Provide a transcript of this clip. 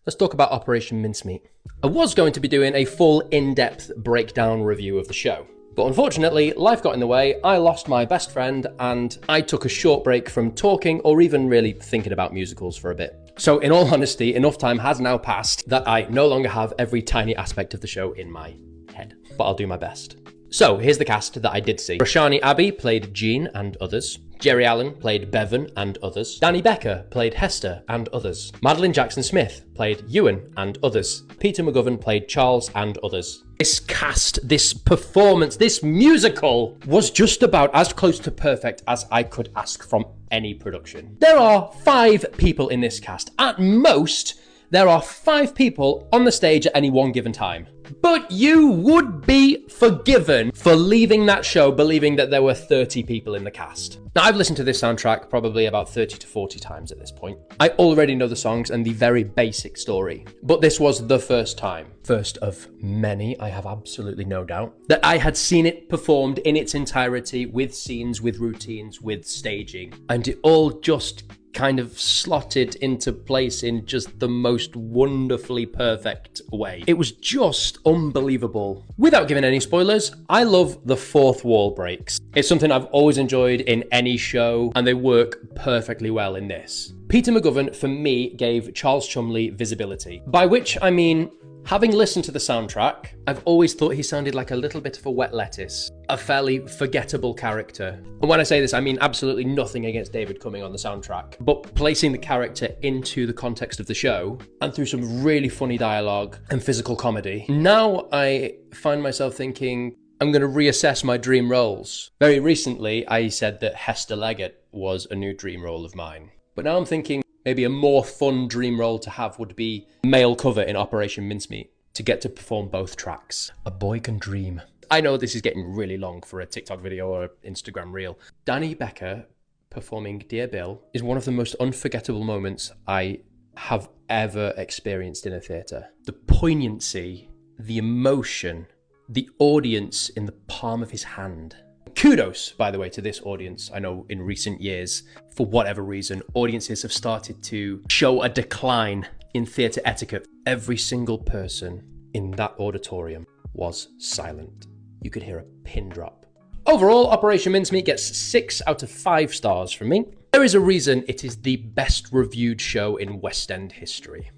let's talk about Operation Mincemeat. I was going to be doing a full in-depth breakdown review of the show, but unfortunately, life got in the way, I lost my best friend, and I took a short break from talking or even really thinking about musicals for a bit. So in all honesty, enough time has now passed that I no longer have every tiny aspect of the show in my head, but I'll do my best. So here's the cast that I did see. Roshani Abbey played Jean and others. Jerry Allen played Bevan and others. Danny Becker played Hester and others. Madeline Jackson-Smith played Ewan and others. Peter McGovern played Charles and others. This cast, this performance, this musical was just about as close to perfect as I could ask from any production. There are 5 people in this cast. At most, there are 5 people on the stage at any one given time. But you would be forgiven for leaving that show believing that there were 30 people in the cast. Now, I've listened to this soundtrack probably about 30 to 40 times at this point. I already know the songs and the very basic story, but this was the first time, first of many, I have absolutely no doubt, that I had seen it performed in its entirety with scenes, with routines, with staging, and it all just kind of slotted into place in just the most wonderfully perfect way. It was just unbelievable. Without giving any spoilers, I love the fourth wall breaks. It's something I've always enjoyed in any show, and they work perfectly well in this. Peter McGovern, for me, gave Charles Chumley visibility, by which I mean, having listened to the soundtrack, I've always thought he sounded like a little bit of a wet lettuce, a fairly forgettable character. And when I say this, I mean absolutely nothing against David Cumming on the soundtrack, but placing the character into the context of the show, and through some really funny dialogue and physical comedy, now I find myself thinking, I'm going to reassess my dream roles. Very recently, I said that Hester Leggett was a new dream role of mine. But now I'm thinking maybe a more fun dream role to have would be male cover in Operation Mincemeat, to get to perform both tracks. A boy can dream. I know this is getting really long for a TikTok video or an Instagram reel. Danny Becker performing Dear Bill is one of the most unforgettable moments I have ever experienced in a theatre. The poignancy, the emotion, the audience in the palm of his hand. Kudos, by the way, to this audience. I know in recent years, for whatever reason, audiences have started to show a decline in theatre etiquette. Every single person in that auditorium was silent. You could hear a pin drop. Overall, Operation Mincemeat gets 6 out of 5 stars from me. There is a reason it is the best reviewed show in West End history.